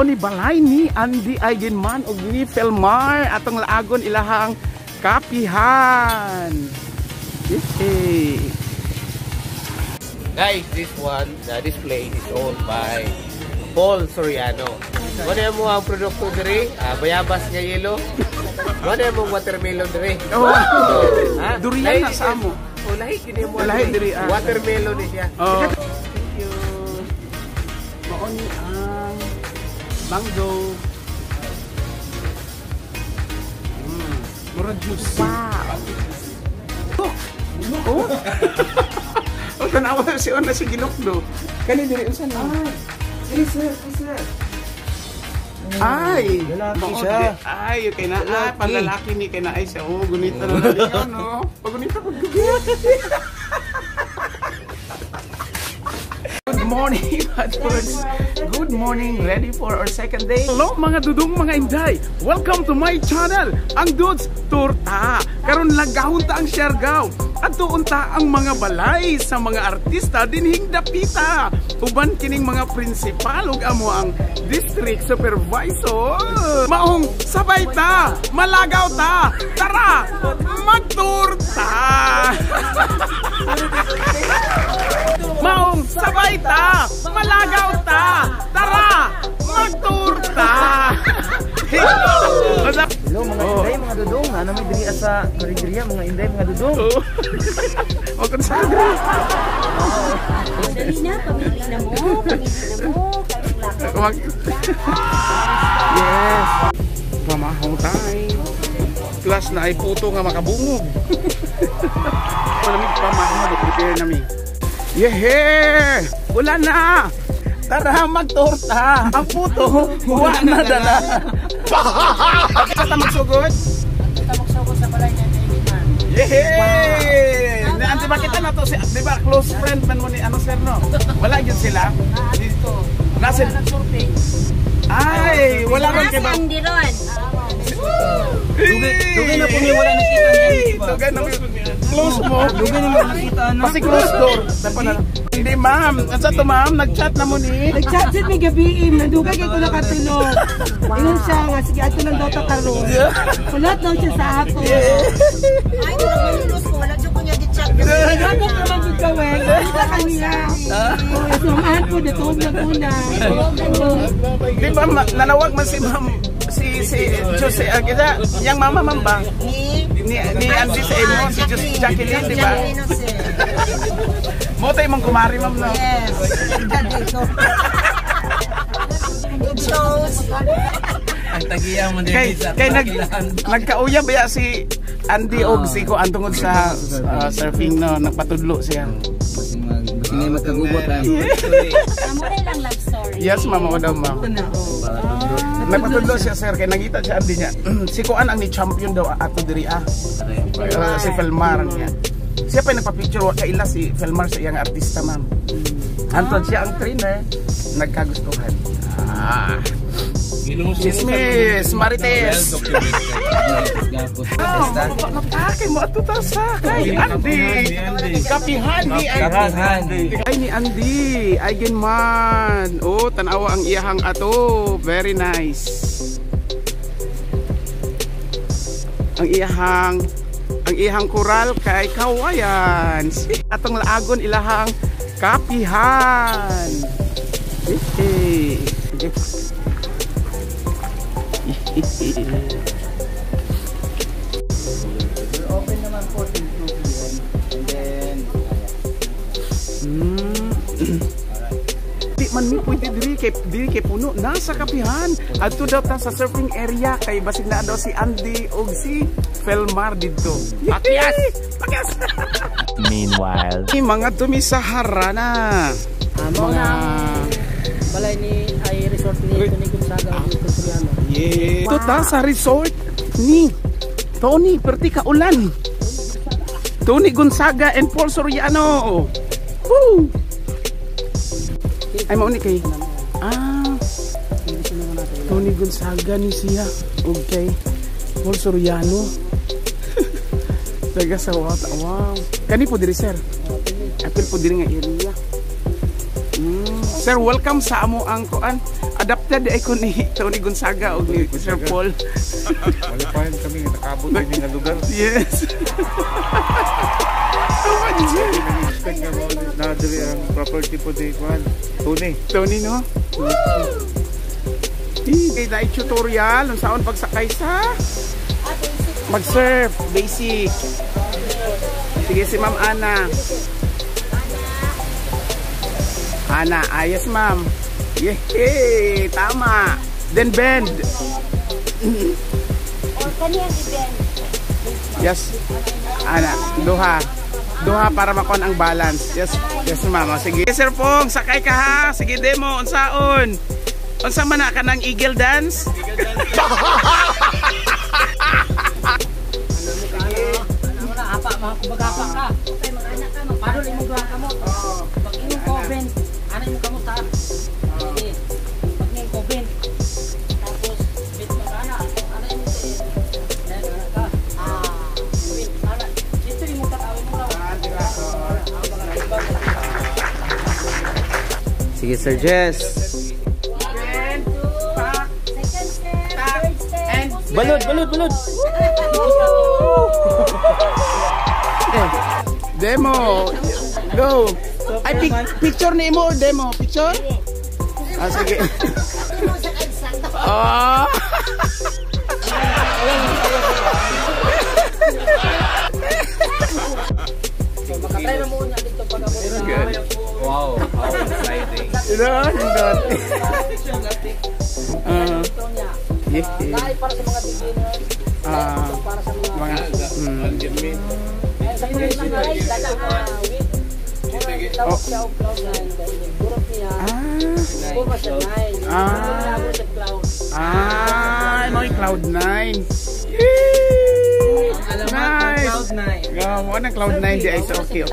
mao ni balay ni Andy Eigenman og ni Felmar atong laagon ilahang kapihan. Guys, this display is owned by Paul Soriano. Ano mo ang produkto diri? Bayabas nga yelo. Ano mo watermelon diri? Durian na sa amo. Lahi kini mo. Lahi diri. Watermelon ni siya. Thank you. Mao ni ang mango. Mura juice. Wow. Oh. Oh, tanawa si Ona si Ginokdo. Kani diri unsa na? Ay, sir. Ay, lalaki siya. Ay, kay na panlalaki ni kay na ay siya. Oh, gunita na niya, no. Pagunita pag gugit. Good morning, Advocates. Good morning. Ready for our second day? Hello mga dudong, mga inday. Welcome to my channel, ang Dudes Torta. Karon lagahon ta ang Siargao. At tuon ta ang mga balay sa mga artista dinhing dapita. Uban kining mga prinsipal ug amo ang district supervisor. Maong sabay ta, malagaw ta. Tara, magturta. Maong sabay ta, malagaw ta. Tara, magturta. Hello mga inday, mga dudong. Ano may diri sa Koridriya, mga inday, mga dudong. O kung saan diri? Dali na, pamili na mo. Yes. Pamahaw tayo. Plus na ay puto nga makabungog. Malamig pamahaw, prepare namin. Yehey! Wala na! Tara, magtorta! Ang puto, huwa na dala! Bakit ka magsugod? Kita magsugod sa balay niya na Ibiman. Yehey! Naanti ba kita na to? Di ba close friend man mo ni ano sir no? Wala yun sila? Dito. Nasa nag-surfing. Ay! Wala ron kay ba? Nasa Andy ron. Dugay na po niya wala nakita niya. Dugay na close mo. Dugay na mo nakita na. Kasi close door. Hindi ma'am. At sa to ma'am, nag-chat na mo ni. Nag-chat siya may gabiin. Nandugay kayo ko nakatulog. Ingon siya nga. Sige, ato lang daw ta karon. Kulat daw siya sa ako. Ay, nilulus ko. Wala dyan ko niya di-chat. Nagagap naman yung gawin. Kita kanila. Sumahan po, natulog na po na. Di ba nanawag man si ma'am si Jose Aguila, yang mama man ba? Ni Andy sa imo, si Jacqueline, di ba? Mo tay mong kumari ma'am no. Yes. It shows. Ang tagiya mo din sa kay nagkauya ba si Andy og si ko antungod sa surfing no, nagpatudlo siya. Hindi magkagubot ang Amo lang love story. Yes, mama ko daw ma'am. Nagpatudlo siya sir, kay nagita siya Andy niya. Si Kuan ang ni champion daw ato diri si Felmar niya. Siya pa nagpa-picture wa kaila si Felmar sa iyang artista ma'am. Antod siya ang trainer, nagkagustuhan. Chismis, Marites. Napakay mo ato ta sa kay Andy. Kapihan ni Andy. Ay ni Andy, Eigenman. Oh, tanawa ang iyahang ato. Very nice. Ang iyahang koral kay Kawayan. Atong laagon ilahang kapihan. open naman po till 2 p.m. and then di man mi pwede diri kay puno nasa kapihan adto daw ta sa surfing area kay basig na daw si Andy og si Felmar didto. Pakyas. Meanwhile, Mga dumi sa harana. Mga balay ni ay resort ni Tony Gonzaga dito sa Soriano. Yeah. Ito ta sa resort ni Tony Pertica Ulan. Tony Gonzaga and Paul Soriano. Woo! Ay mao ni kay Tony Gonzaga ni siya. Okay. Paul Soriano. Taga sa wow. Kani po diri sir. Apil po diri nga area. Sir, welcome sa amo ang kuan. adapted ay ko ni Tony Gonzaga o ni Sir Paul. Malipayan kami, nakabot din nga lugar. Yes. Expect nga mo na dali ang property po di Juan. Tony, no? Okay, na tutorial kung saan pagsakay sa mag-surf, basic. Sige si Ma'am Ana. Ana, ayos ma'am. Yehey, tama. Then bend. Yes. Ana, duha. Duha para makuha ang balance. Yes, yes ma'am. Sige. Sir Pong, sakay ka ha. Sige demo, unsaon. Unsa man ka ng eagle dance? Eagle dance. Apa magapa ka. Okay, mag-anak ka, magpadol imong duha ka mo. Pag imong coven, ana imong kamo ta. Okay. Pag imong coven. Tapos bit mag-ana, ana imong sa. Ana ka. Bit ana. Dito imong tatawin mo lang. Sige Sir Jess. Balod. Demo. Go. Ay, picture ni mo or demo? Picture? Ah, sige. Oh. Makatry na mo niya dito pag ako. Wow, how exciting. Dahil para sa mga beginners. Para sa mga sa mga may Cloud9. Nice. Mo na Cloud9 di ay so okay.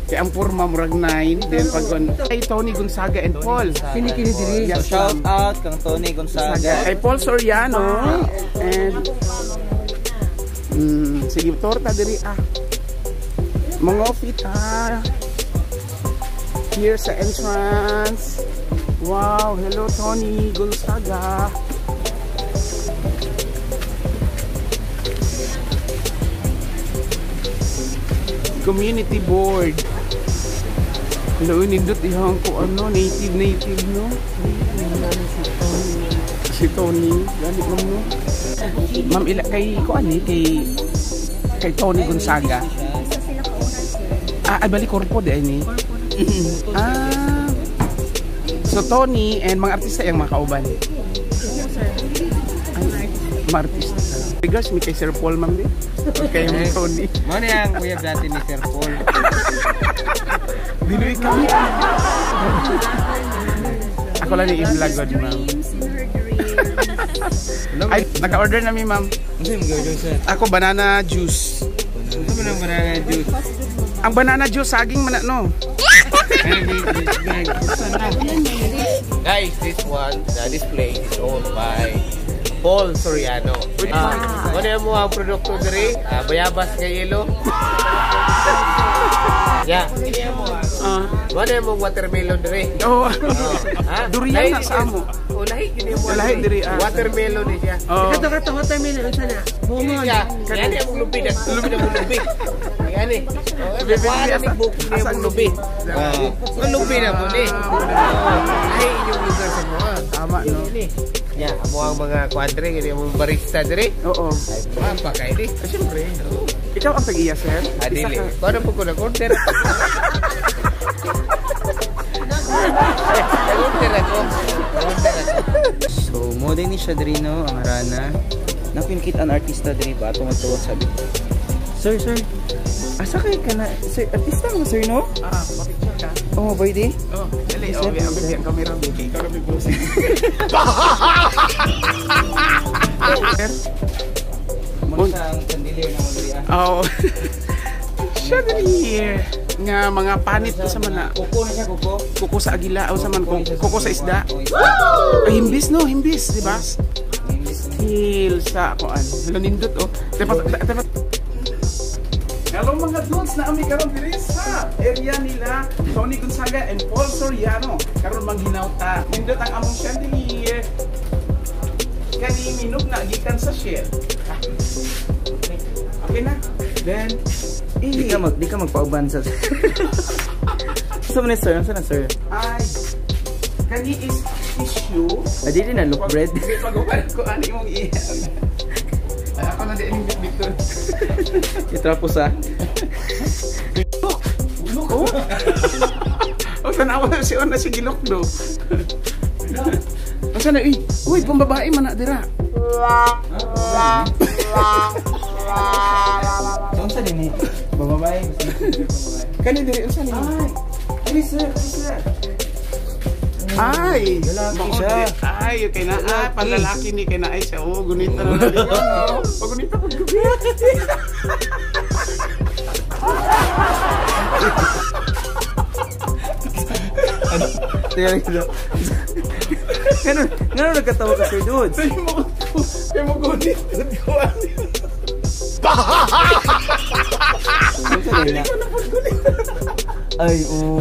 Kaya ang purma murag 9 then pag ay Tony Gonzaga and Paul. Kinikini diri. So shout out kang Tony Gonzaga. Ay Paul Soriano and sige torta diri mga fit here sa entrance. Wow, hello Tony Gonzaga. Community board. Hello, nindot ihang ko ano, native no. Si Tony, gani mo no. Ma'am ila kay ko ani kay Tony Gonzaga. Ay bali korpo di ni. So Tony and mga artista yang mga kauban. Mga artista. Regards mi kay Sir Paul ma'am di. Okay, yung Tony. Mana yang uyab dati ni Sir Paul. Dili kami. Ako lang ni i-vlog god ma'am. Ay, naka-order na mi ma'am. Ano yung gawin sir? Ako banana juice. Ano mo ng banana juice? Ang banana juice saging man no. Guys, this one, the display is owned by Paul Soriano. Ano mo ang produkto diri? Bayabas nga yelo. Yeah. Ano mo watermelon diri? Oh. Durian na sa amo. O lahi gini mo. Lahi diri. Watermelon ni siya. Kato watermelon sana. Bungon. Yan ang lupi na. Lupi. Yan eh. Para ni buki ni mong lupi. Ang lupi na mo ni. Lahi inyong lugar sa mga. Tama no. Ya, mo ang mga kwadre, gini mo barista diri. Oo. Ay, pa kay di. Siyempre. Ikaw ang tag-iya, sir? Adili. Paano po ko nag-order? Nag-order ako. So, mo din ni siya diri no, ang arana. Napinkit ang artista diri ba atong tuwa sabi. Sir. Asa kay kana? Sir, artista mo sir no? Mapicture ka? Oh, pwede? Oh, dali. Oh, ang camera bigay. Ikaw na may posing. Sir? Munta ang chandelier na mo diri Oh. Siya here. Nga mga panit ko sa mana. Kuko na siya, kuko. Kuko sa agila o sa man kuko sa isda. Ay himbis no, himbis, di ba? Hil sa kuan. Hello nindot oh. Tepat. Kalau mga dudes na ami karon diri sa area nila Tony Gonzaga and Paul Soriano karon manghinaw ta. Nindot ang among shandy kani minog na gikan sa shell. Okay na. Then Di ka magpauban sa... Saan mo na sir? Saan na sir? ay kani is tissue. Di na look bread. Pag-upan ko ano imong iyan. Ako na din yung Victor. Itrapos ha? Look, oh. O tanawa si Ona si Gilok do. O sana uy, pambabae man na dira. Saan sa din eh? Bababae. Kani diri unsa ni? Ay, sir. Ay, lalaki maod siya. di- Ay, kay na panlalaki ni kay na ay siya. Oh, gunita na lang. Oh, pagunita pag gabi. Tingnan nito. Ganun nagkatawa ka sir dudes? Kay mo gunit. Saan sa din na? Ay, oo.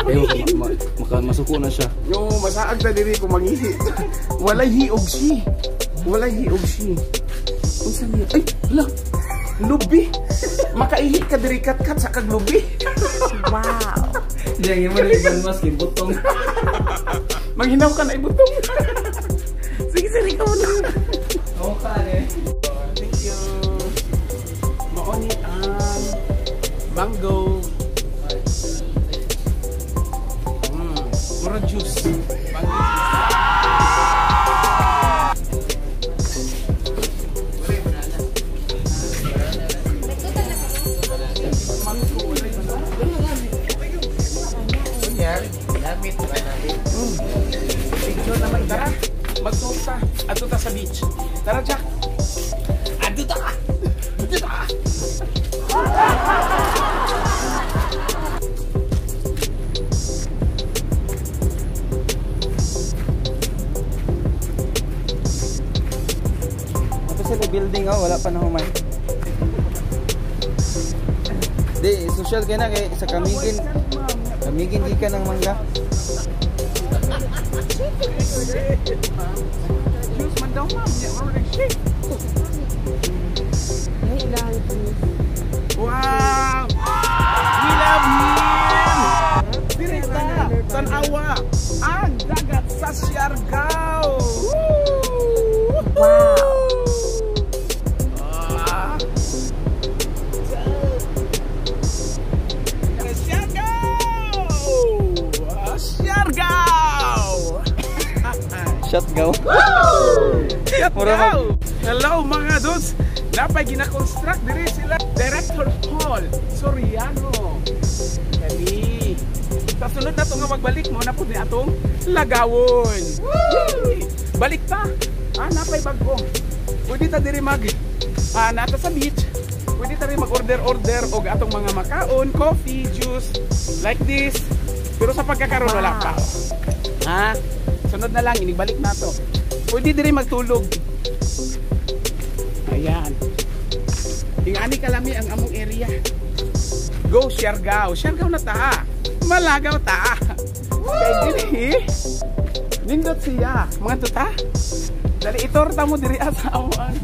Ay, masuko na siya. Yo, masaag na diri ko mangihi. Walay hiog si. Unsa niya? Ay, hala. Lubi. Makaihi ka diri kat sa kag lubi. Diyan yung mga ibang mas butong. Manghinaw ka na ibutong. Sige, ikaw na. Oo ka eh. Thank you. Maoni ang mango. Mura juice. Mango Yan, damit ba natin? picture naman. Tara, magtuta. Ato ta sa beach. Tara, Jack. Ato ta. Ito sa building wala pa na humay. Di, social kaya na kay sa Kamigin di ka ng mangga. Juice man daw, ma'am. Yan, marunong shake. Wow! We love him! Dirita, tanawa, ang dagat sa Siargao! Wow! Siargao! Shotgun. Siargao! Hello mga dudes! Napay gina-construct diri sila Director Paul Soriano. Kani. Kasunod na to nga magbalik mo na po ni atong lagawon. Balik ta. Napay bago. Pwede ta diri nata sa beach. Pwede ta rin mag-order og atong mga makaon, coffee, juice, like this. Pero sa pagkakaroon wala pa. Sunod na lang, inibalik na to. Pwede diri magtulog. Ayan. Ingani kalami ang among area. Go Siargao. Siargao na ta. Malagaw ta. Kay diri. Nindot siya. Mga tuta. Dali itorta mo diri sa awan.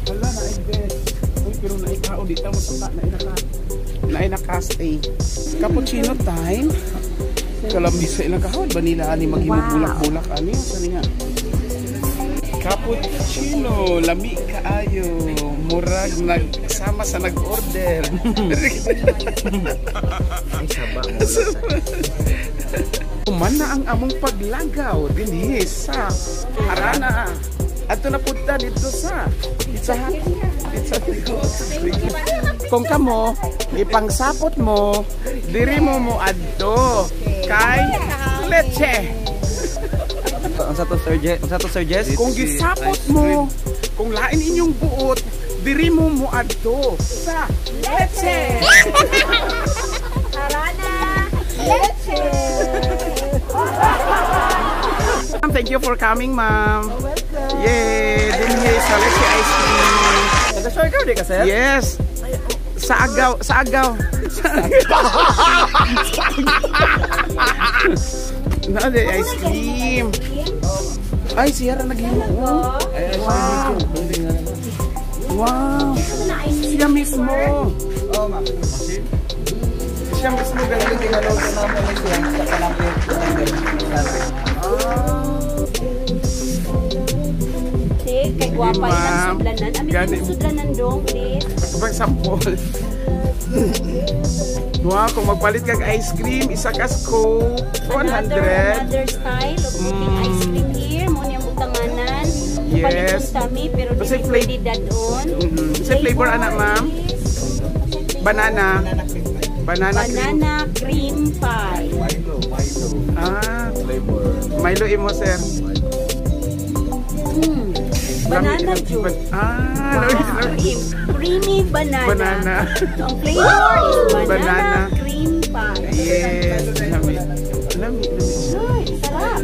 Wala na i-bed. Uy, pero naikao dito mo sa na inaka-stay. Cappuccino time. Kalambisa ilang kahawad ba nila ani maghimog-bulak-bulak ani sa niya. Cappuccino, lami kaayo, murag nagsama sa nag-order. Ay, saba mo. Human na ang among paglagaw dinhi sa Harana. Ato na punta dito sa Pizza Hut. Kung kamo, ipangsapot mo, diri mo adto kay leche. Ang sa to Sir Jess? Kung gisapot mo, kung lain inyong buot, diri mo adto sa leche. Harana! Leche! Thank you for coming, ma'am. Welcome. Yay! Dinhi sa Alexi Ice Cream. Taga-Siargao di ka, sir? Yes. Sa agaw. Nade ice cream. Ay, siya ra naghimo. Wow. Wow. Siya mismo. Oh, ma'am. Siya mismo galing tingalo Sa namin siya, sa kalapit. Kay guwapa Ma'am. ilang sudlanan. Amin Gani. yung sudlanan dong, please. Ibang sampol. Wow, kung magpalit kag ice cream, isa ka scoop, 100. Another style of putting ice cream here. Muna yung butanganan. Yes. Palit kami, pero Kasi di flavor- pwede dadon. Sa flavor, anak, ma'am? Banana. Banana cream. Banana cream pie. Ah, flavor. Milo imo, sir. Banana juice. Ah, Creamy banana. Banana. So, ang flavor is banana, Banana. cream pie. Yes. Lami. Ay, sarap.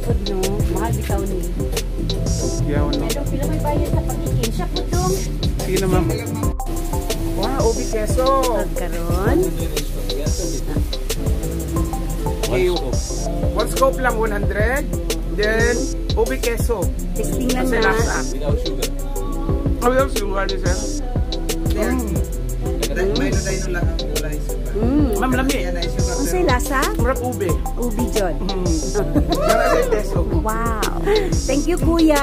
Food, no? Mahal bitaw ni. Yaw, no. Pero pila may bayad sa pagkikin. Siya po dong. Sige na, ma'am. Wow, ubi keso. Magkaroon. Okay, one scoop lang, 100. Then, ubi keso. Testing lang Kasi na. lasa. Without sugar, sir. Ma'am, lami. Ang say lasa? Murag ube. Ubi John. Nasa keso. Wow. Thank you, Kuya.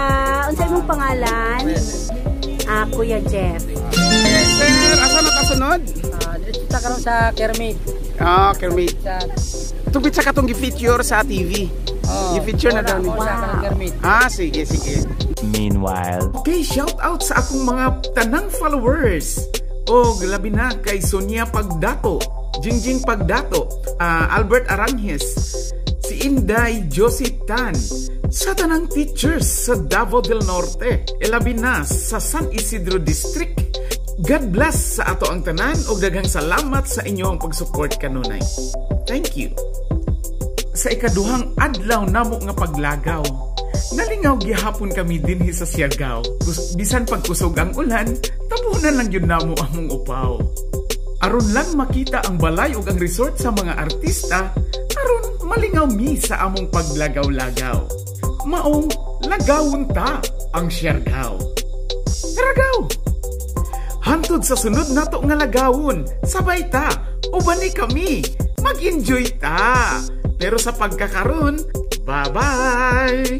Unsay mong pangalan? Kuya Jeff. Sir, asa na kasunod? Diretso ta karon sa Kermit. Ah, Kermit. Sa Tugit sa katong gi-feature sa TV. Gi-feature na daw ni. sa Kermit. Ah, sige, sige. Meanwhile. Okay, shout out sa akong mga tanang followers. O, labi na kay Sonia Pagdato, Jingjing Pagdato, Albert Aranjes, si Inday Josie Tan, sa tanang teachers sa Davao del Norte, labi na sa San Isidro District. God bless sa ato ang tanan o daghang salamat sa inyong pag-support kanunay. Thank you. Sa ikaduhang adlaw namo nga paglagaw, nalingaw gihapon kami dinhi sa Siargao. Bisan pagkusog ang ulan, tabunan lang yun namo among upaw. Aron lang makita ang balay ug ang resort sa mga artista, aron malingaw mi sa among paglagaw-lagaw. Maong lagawon ta ang Siargao. Taragaw! Hantod sa sunod nato nga lagawon, sabay ta, ubani kami, mag-enjoy ta. Pero sa pagkakaroon, bye-bye!